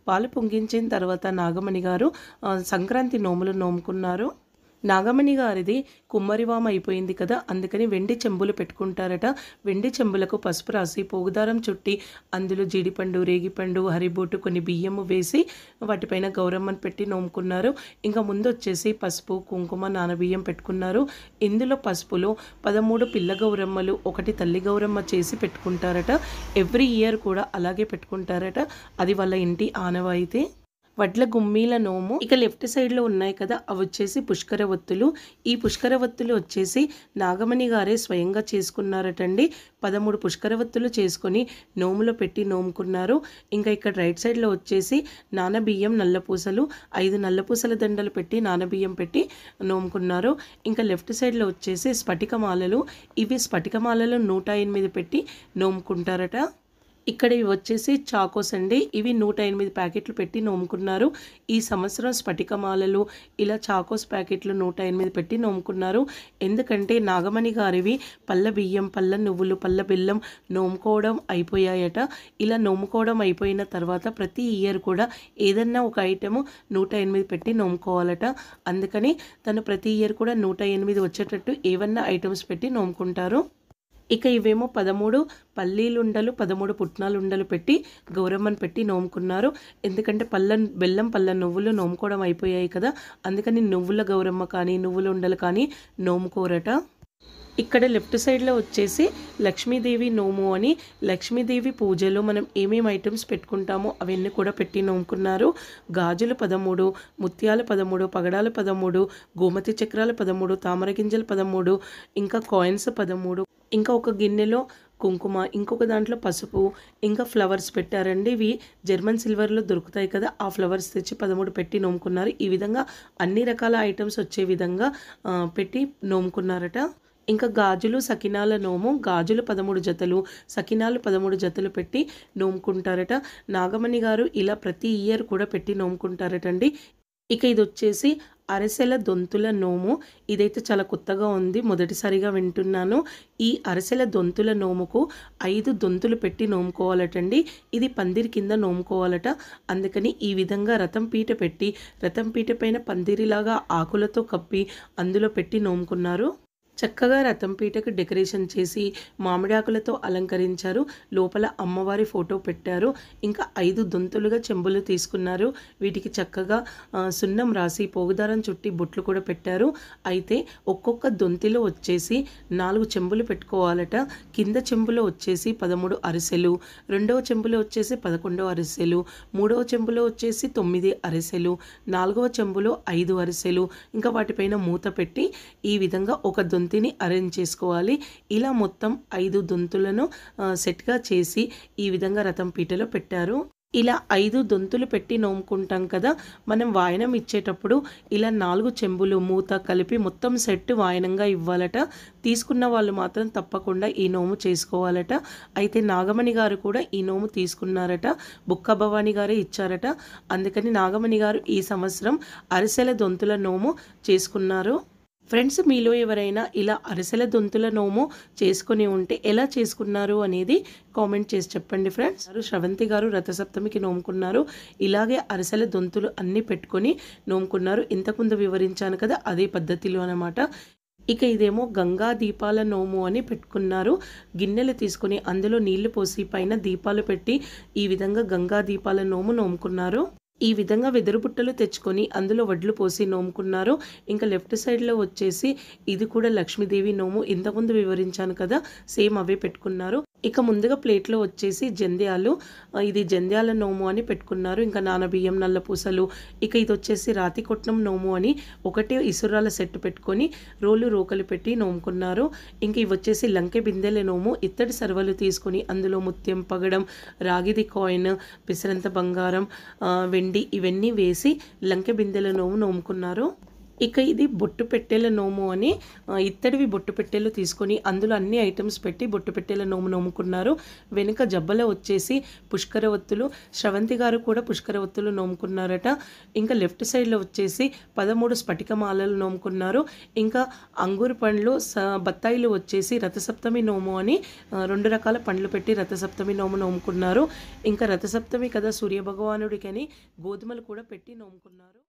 పాలు పొంగించిన తర్వాత నాగమణి గారు సంక్రాంతి నోములు నోముకున్నారు. నాగమణి గారిది కుమ్మరివామ అయిపోయింది కదా, అందుకని వెండి చెంబులు పెట్టుకుంటారట. వెండి చెంబులకు పసుపు రాసి పోగుదారం చుట్టి అందులో జీడిపండు, రేగిపండు, హరిబోటు, కొన్ని బియ్యము వేసి వాటిపైన గౌరమ్మను పెట్టి నోముకున్నారు. ఇంకా ముందు వచ్చేసి పసుపు, కుంకుమ, నానబియ్యం పెట్టుకున్నారు. ఇందులో పసుపులో 13 పిల్ల గౌరమ్మలు, 1 తల్లి గౌరమ్మ చేసి పెట్టుకుంటారట. ఎవ్రీ ఇయర్ కూడా అలాగే పెట్టుకుంటారట. అది వాళ్ళ ఇంటి ఆనవాయితీ. వడ్ల గుమ్మీల నోము ఇక లెఫ్ట్ సైడ్లో ఉన్నాయి కదా, అవి వచ్చేసి పుష్కర ఒత్తులు. ఈ పుష్కర ఒత్తులు వచ్చేసి నాగమణి గారే స్వయంగా చేసుకున్నారటండి. 13 పుష్కర ఒత్తులు చేసుకొని నోములో పెట్టి నోముకున్నారు. ఇంకా ఇక్కడ రైట్ సైడ్లో వచ్చేసి నానబియ్యం, నల్లపూసలు, 5 నల్లపూసల దండలు పెట్టి నానబియ్యం పెట్టి నోముకున్నారు. ఇంకా లెఫ్ట్ సైడ్లో వచ్చేసి స్ఫటికమాలలు. ఇవి స్ఫటికమాలలు 108 పెట్టి నోముకుంటారట. ఇక్కడ ఇవి వచ్చేసి చాకోస్ అండి. ఇవి 108 ప్యాకెట్లు పెట్టి నోముకున్నారు. ఈ సంవత్సరం స్ఫటికమాలలు ఇలా చాకోస్ ప్యాకెట్లు 108 పెట్టి నోముకున్నారు. ఎందుకంటే నాగమణి గారివి పళ్ళ బియ్యం, పళ్ళ నువ్వులు, పళ్ళ బెల్లం నోముకోవడం అయిపోయాయట. ఇలా నోముకోవడం అయిపోయిన తర్వాత ప్రతి ఇయర్ కూడా ఏదన్నా ఒక ఐటెము 108 పెట్టి నోముకోవాలట. అందుకని తను ప్రతి ఇయర్ కూడా 108 వచ్చేటట్టు ఏవన్నా ఐటమ్స్ పెట్టి నోముకుంటారు. ఇక ఇవేమో 13 పల్లీలుండలు, 13 పుట్నాలుండలు పెట్టి గౌరమ్మను పెట్టి నోముకున్నారు. ఎందుకంటే బెల్లం, పళ్ళ నువ్వులు నోముకోవడం అయిపోయాయి కదా, అందుకని నువ్వుల గౌరమ్మ కానీ నువ్వుల ఉండలు కానీ నోముకోరట. ఇక్కడ లెఫ్ట్ సైడ్లో వచ్చేసి లక్ష్మీదేవి నోము అని, లక్ష్మీదేవి పూజలో మనం ఏమేమి ఐటమ్స్ పెట్టుకుంటామో అవన్నీ కూడా పెట్టి నోముకున్నారు. గాజులు 13, ముత్యాలు 13, పగడాలు 13, గోమతి చక్రాలు 13, తామర గింజలు 13, ఇంకా కాయిన్స్ 13, ఇంకా ఒక గిన్నెలో కుంకుమ, ఇంకొక దాంట్లో పసుపు, ఇంకా ఫ్లవర్స్ పెట్టారండి. ఇవి జర్మన్ సిల్వర్లో దొరుకుతాయి కదా, ఆ ఫ్లవర్స్ తెచ్చి 13 పెట్టి నోముకున్నారు. ఈ విధంగా అన్ని రకాల ఐటమ్స్ వచ్చే విధంగా పెట్టి నోముకున్నారట. ఇంకా గాజులు, సకినాల నోము. గాజులు 13 జతలు, సకినాలు 13 జతలు పెట్టి నోముకుంటారట. నాగమణి గారు ఇలా ప్రతి ఇయర్ కూడా పెట్టి నోముకుంటారటండి. ఇక ఇది వచ్చేసి అరిసెల దొంతుల నోము. ఇదైతే చాలా కొత్తగా ఉంది, మొదటిసారిగా వింటున్నాను. ఈ అరిసెల దొంతుల నోముకు 5 దొంతులు పెట్టి నోముకోవాలటండి. ఇది పందిరి కింద నోముకోవాలట. అందుకని ఈ విధంగా రథం పీట పెట్టి, రథం పీట పైన పందిరిలాగా ఆకులతో కప్పి అందులో పెట్టి నోముకున్నారు. చక్కగా రథం పీటకు డెకరేషన్ చేసి మామిడాకులతో అలంకరించారు. లోపల అమ్మవారి ఫోటో పెట్టారు. ఇంకా 5 దొంతులుగా చెంబులు తీసుకున్నారు. వీటికి చక్కగా సున్నం రాసి పోగుదారం చుట్టి బొట్లు కూడా పెట్టారు. అయితే ఒక్కొక్క దొంతిలో వచ్చేసి 4 చెంబులు పెట్టుకోవాలట. కింద చెంబులో వచ్చేసి 13 అరిసెలు, రెండవ చెంబులో వచ్చేసి 11 అరిసెలు, మూడవ చెంబులో వచ్చేసి 9 అరిసెలు, 4వ చెంబులో 5 అరిసెలు, ఇంకా వాటిపైన మూత పెట్టి ఈ విధంగా ఒక దొంతిని అరేంజ్ చేసుకోవాలి. ఇలా మొత్తం 5 దొంతులను సెట్గా చేసి ఈ విధంగా రథం పీటలో పెట్టారు. ఇలా 5 దొంతులు పెట్టి నోముకుంటాం కదా, మనం వాయనం ఇచ్చేటప్పుడు ఇలా 4 చెంబులు మూత కలిపి మొత్తం సెట్ వాయనంగా ఇవ్వాలట. తీసుకున్న వాళ్ళు మాత్రం తప్పకుండా ఈ నోము చేసుకోవాలట. అయితే నాగమణి గారు కూడా ఈ నోము తీసుకున్నారట. బుక్క భవాని గారే ఇచ్చారట. అందుకని నాగమణి గారు ఈ సంవత్సరం అరిసెల దొంతుల నోము చేసుకున్నారు. ఫ్రెండ్స్, మీలో ఎవరైనా ఇలా అరిసెల దొంతుల నోము చేసుకుని ఉంటే ఎలా చేసుకున్నారు అనేది కామెంట్ చేసి చెప్పండి ఫ్రెండ్స్. శ్రవంతి గారు రథసప్తమికి నోముకున్నారు. ఇలాగే అరిసెల దొంతులు అన్నీ పెట్టుకొని నోముకున్నారు. ఇంతకుముందు వివరించాను కదా, అదే పద్ధతిలో అన్నమాట. ఇక ఇదేమో గంగా దీపాల నోము అని పెట్టుకున్నారు. గిన్నెలు తీసుకొని అందులో నీళ్లు పోసి పైన దీపాలు పెట్టి ఈ విధంగా గంగా దీపాల నోము నోముకున్నారు. ఈ విధంగా వెదురు బుట్టలు తెచ్చుకొని అందులో వడ్లు పోసి నోముకున్నారు. ఇంకా లెఫ్ట్ సైడ్లో వచ్చేసి ఇది కూడా లక్ష్మీదేవి నోము, ఇంతకుముందు వివరించాను కదా, సేమ్ అవే పెట్టుకున్నారు. ఇక ముందుగా ప్లేట్లో వచ్చేసి జంధ్యాలు, ఇది జంధ్యాల నోము అని పెట్టుకున్నారు. ఇంకా నానబియ్యం, నల్లపూసలు. ఇక ఇది వచ్చేసి రాతి కొట్నం నోము అని ఒకటే ఇసురాల సెట్ పెట్టుకొని రోకలు పెట్టి నోముకున్నారు. ఇంక ఇవి వచ్చేసి లంకె బిందెల నోము. ఇత్తడి సర్వలు తీసుకొని అందులో ముత్యం, పగడం, రాగిది కాయిన్, పిసరంత బంగారం, వెండి ఇవన్నీ వేసి లంకె బిందెల నోము నోముకున్నారు. ఇక ఇది బొట్టు పెట్టెల నోము అని ఇత్తడివి బొట్టు పెట్టెలు తీసుకొని అందులో అన్ని ఐటమ్స్ పెట్టి బొట్టు పెట్టెల నోము నోముకున్నారు. వెనుక జబ్బలో వచ్చేసి పుష్కర ఒత్తులు, శ్రవంతి గారు కూడా పుష్కర ఒత్తులు నోముకున్నారట. ఇంకా లెఫ్ట్ సైడ్లో వచ్చేసి 13 స్ఫటికమాలలు నోముకున్నారు. ఇంకా అంగూరు పండ్లు, బత్తాయిలు వచ్చేసి రథసప్తమి నోము అని 2 రకాల పండ్లు పెట్టి రథసప్తమి నోము నోముకున్నారు. ఇంకా రథసప్తమి కదా సూర్యభగవానుడికని గోధుమలు కూడా పెట్టి నోముకున్నారు.